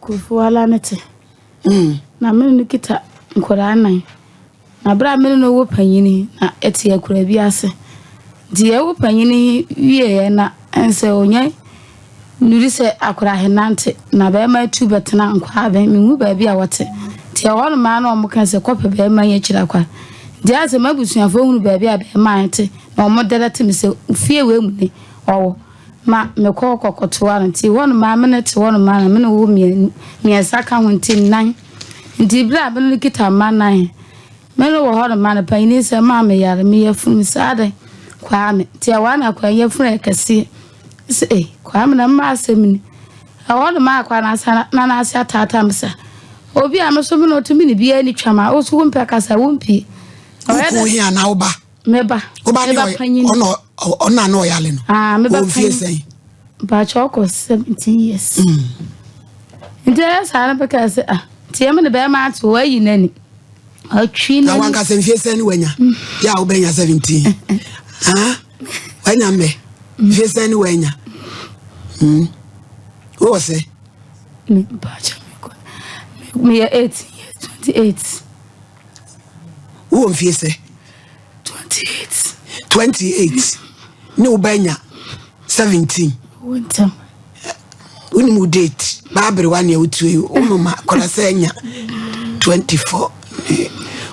kufu ala nete na me no kita nkora nan na bra me no wo panyini na eti akura bi ase die wo panyini wie na ense onye nuri se akura henante na ba ma tu betena nkwa ba me hu ba bi a wote tie won ma na omo kan se kope ba ma ye kira kwa dia se mabusuafo hunu ba bi a ba ma ante na omo delete me se fie we mu ne owo ma me kokoto aranti won ma me ne te won ma na me no wo mi saka ho nti nan ndi bra be no kita ma nan me no wo ho ma na pani se ma me yare me yafunu sade kwa me ti awa na kwa yafunu ekase se kwa me na ma asemi awon ma kwa na asa na asa tata msa obi a me so me no to me ni bia ni twama o so wo mpa kasa wo mpi ko hia na oba meba ona no yale no meba fie sen ba choko 17 years ndia sa na beka se tie me ne be ma to wayi nani atwi na wanka se fie sen wanya ya obenya 17 wanya me fie sen wanya o se me ba cha me 18 years 28 wo fie se 28 ni ubenya 17 wontam uni mu date babere wane utu umuma kola senya 24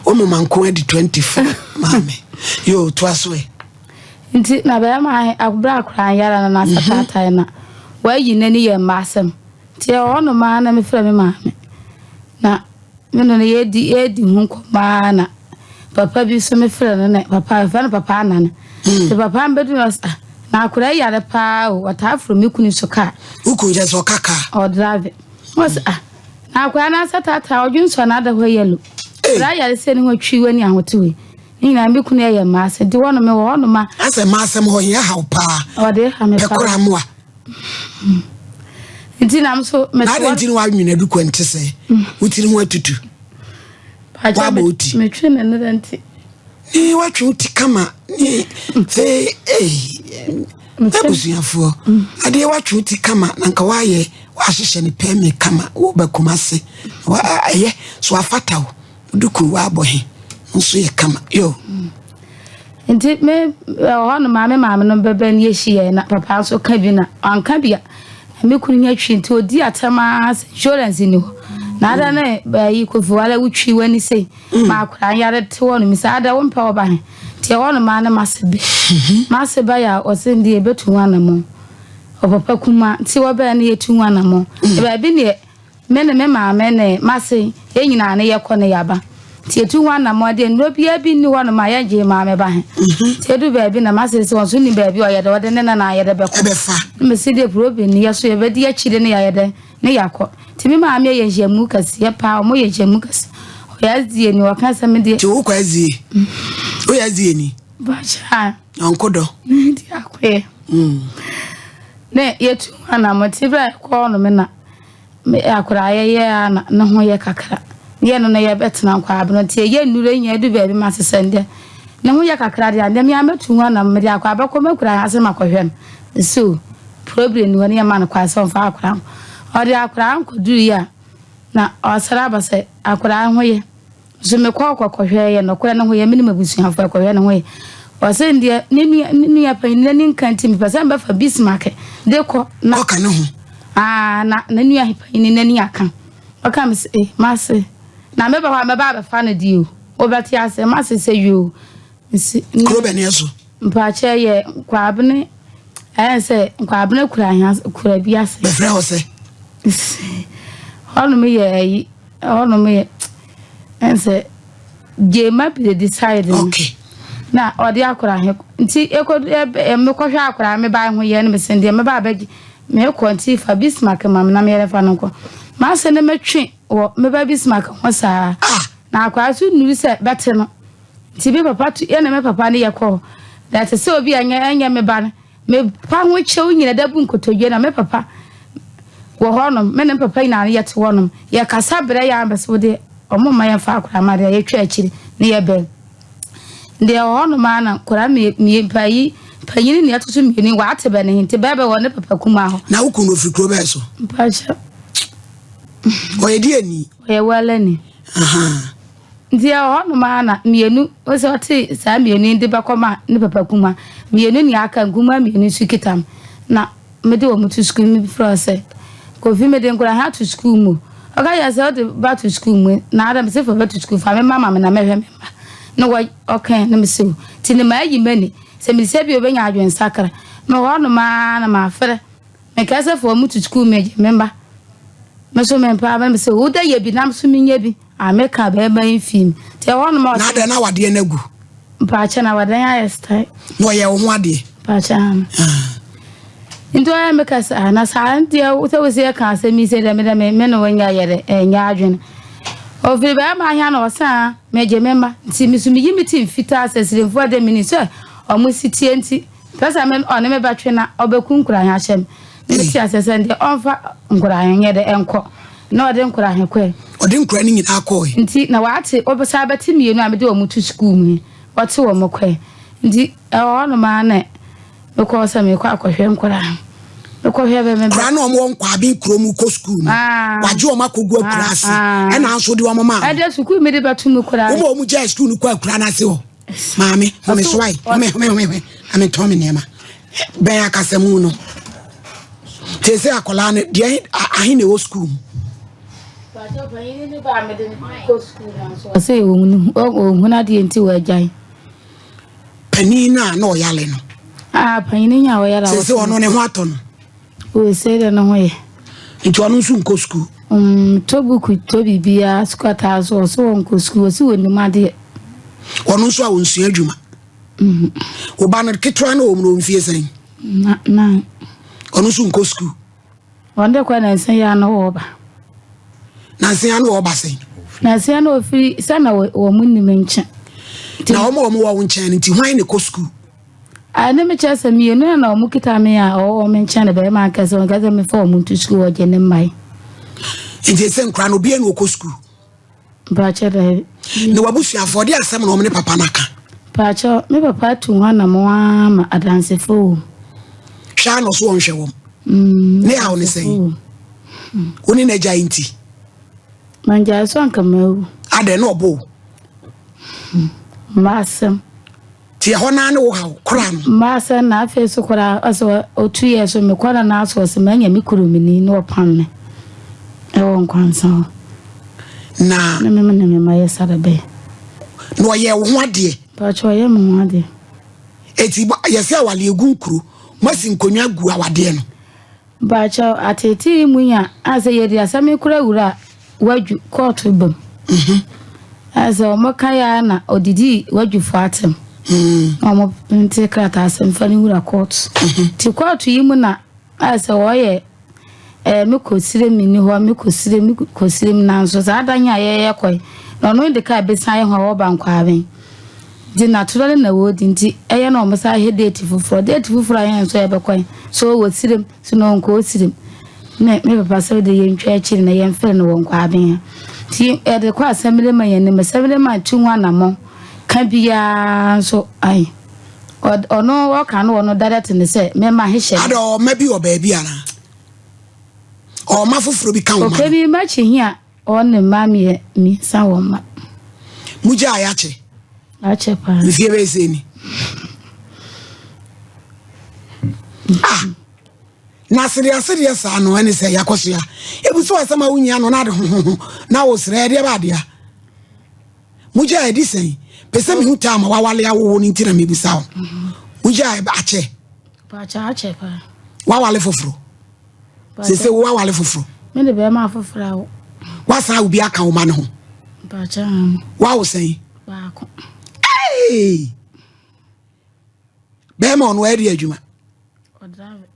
umuma nko edi 24 mame yo twaswe nti na ba ma akubra akura yara na satata na wayi nani ye masem ti ono ma na me fra me mame na me no yedi hu ko ma na papa bi so me fra na papa fa na papa na te papa mbedu na akura yare pa wata afro me kuni so ka ukunje so kaka o drive was na akura na satata odwun so na da ho yelo ra yare se ni ho twi wani ahotewe ni na me kuni ye maase de wono me wono ma ase maasem ho ye haw pa o de ha me pa ekura moa nti na mso me na de ntini wa nwina du kwente se utiri ho atutu wa boti me twi na ne nti ni watwe uti kama ni fe abusuafo ade watwe uti kama nanka waye wahihye ni peme kama wo bakumase wa aye so afatawo duku wa abohe nso ye kama yo nti me hono maame no bebe ni ehie na papa so ka bi na anka bia me kunya twi nti odi atama insurance ni ho na ada na ba yi ko fuwala wutwi wani sei ma akura yare te wono mi sa ada won pa oba he te wono ma na masebe ya osindi ebetu wana mo opapa kuma ti wo ba na yetu wana mo e ba bi ne me maame ne mase enyina na ye ko ne yaba ti etu wana mo de no bia bi ni wono ma ya je maame ba he ti edu ba bi na mase se won so ni ba bi o ye de wo de ne na ye de be ko me si de problem ni ya so ye be de ya chire ne ya ye de ne yakọ timi maame ye jemu kase pa o mo ye jemu kase o ya zie ni o kan se me de ti o kwa zie o ya zie ni ba cha onkodo ndi akwe ne yetu ana mo tibra ko no me na me akura ye na ho ye kakra ye no na ye betena kwa abno tie ye nure nya du ba bi ma sesende ne ho ye kakra de ande me ametu ana me de akwa abako makura ase makohwe so problem ni woni ma na kwa se fa akura odi akura nkodu ya na osara base akura hoye so me kokohwe ye no kura na hoye mini mabusu afo kohwe na hoye ose ndie ni ya pa ni nkanti mi pasa mba fa Bismarck de ko na oka no ho na ni ya pa ni nani aka oka me se mase na me ba fa na di o obati ase mase se yo kro be ne eso mpa che ye kwabne se kwabne kura bi ase be fra ose ono me ye ense jema be decide okay na odi akura he nti me kohwe akura me ba ho ye ne me sende me ba baji me ko nti fa Bismarck mam na me yere fa no ko ma se ne metwe wo me ba Bismarck ho saa na akura su nuru se bete no nti be papa tu ye ne me papa ne ye ko that se obi anya me ba me pa ho chew nyina da bu nkotodwe na me papa wo honom me ne papa ina ye te wonom ye kasa bre ya ambese wo de omo ma ye fa akura ma de ye twa akiri ne ye be de ono mana kora me payi panyini ne atoso mieni wa atebe ne nti bebe wo ne papa kuma ho na ukunu fikro be so mpacha Boy dear ni. Oye waleni. Ndia ono mana mienu o se oti sa mienu ndi bakoma ne papa kuma mienu ni aka nguma mienu sukitam na mede o mutu school mi before say ko fi mede nkura ha to school mu oga ya say o de back to school mu na adam say for back to school fa me mama me na mehwe me ma no wa okay na me se ti ne ma yi mani se me se bi obenya adwen sakra me ono ma na ma fere me ka say for mutu school me member me so me pa me se wo da ye bi nam so me nya bi America be ban film te won mo na de na wade na gu pa cha na wade ya style no ye wo ho ade pa cha into ya me ka sa na sa ntia wo se wo se ka sa mi se de me no wanya yere nya adwen o fi ba ma hia na o sa me je memba nti mi su mi yimi ti fita asesire fu ade mini so o mu sitie nti pesa me o ne me ba twe na obakunkura hia hyem mi ti asese ndi onfa nkura hia de enko na ode nkura hia kwe ode nkura ni nyina akoi nti na waate obesa beti mienu amede o mutu school mu wate wo mokwe nti ono ma na mekọ sa mekọ akohwe nkura mekọhwe be me kura na omo nkwa abi krom ko school mu waje o makogu akura ase e na anso de o mama ade school me de batum kura o mo je school ku akura na ase o maami o me swai ame tomi nema ben akasemu no tese akola ne de ahi ne wo school I say, oh, na di enti wa jai. Panina no yale no. Panina wa yala. Say ono ne ho aton. O say de no ye. Nti ono nsu nko school. Tobu ku tobi bia squatter so nko school si woni ma de. Ono nsu a wonsu adwuma. O ba na ketwa na o mu no mfie sen. Na. Ono nsu nko school. Wonde kwa na sen ya no oba. Na sen ya no oba sen. Na sen ya no ofiri sana wo munni menche. Na omo wo nchen nti hwan ne ko school. Na me chese mi no na omo kita me a o menche na be ma kase on kase me for omo to school o je ne mai. Nti sen kra no bia no ko school. Ba che de. Ne wabusu afode asem na omo ne papa naka. Pa che me papa tu hwa na mo ama adansefo. Hwa no so onhwe wo. Ne a oni sen. Oni na gianti. Manja so anka mewu. Ade no obo. Masem. Ti ho na ne wo ha kura no. Masem na afi so kura aso o 2 years so me kwara na aso se manya me kurumini no pan me. E won kwansa. Na me maye sarabe. No ye wo ho ade. Pa cho ye mo ade. Eti yesi awale egunkuru, masi nkonwa gu awade no. Ba cho ateti munya ase ye dia same kura wura waju court bam. Asa omoka ya na odidi waju fatem. Omo nte krata asem fani wura court. Ti court yi mu na asa woye me kosire mi ni ho me kosire mi na nso za adanya ye koi. No no de ka be san ye ho wo bankwa aben. Di natural na wodi nti eye na omo sa he date fufuro ayen so ye be koi. So wo sirem so no nko sirem. Me papa se de ye ntwa akiri na ye mfere no wonkwa aben. Ti e de kwa asembele ma ye ne mesebele ma tunwa na mo ka bia so ai ono wo ka no ono direct ne se me ma hehye ado ma bi o ba bia na o ma fufuro bi kan wo ma o ke bi ma chi hia on ma mi sa wo ma muja ayache ache pa mfie be se ni na serious sa no ene se yakoso ya ebuso asama wunya no na de na wo sere de ba dia muja edisen pese mi huta ma wawale awo ni ntina me bisa wo muja ache pa ache pa wawale foforo se wawale foforo me de be ma foforo awo wasa obi aka wo ma ne ho pa cha wa wo sen ba ko be ma ono eri adwuma o drive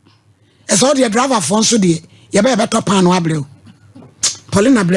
eso de driver fon so de ye be to pan no abreu Paulina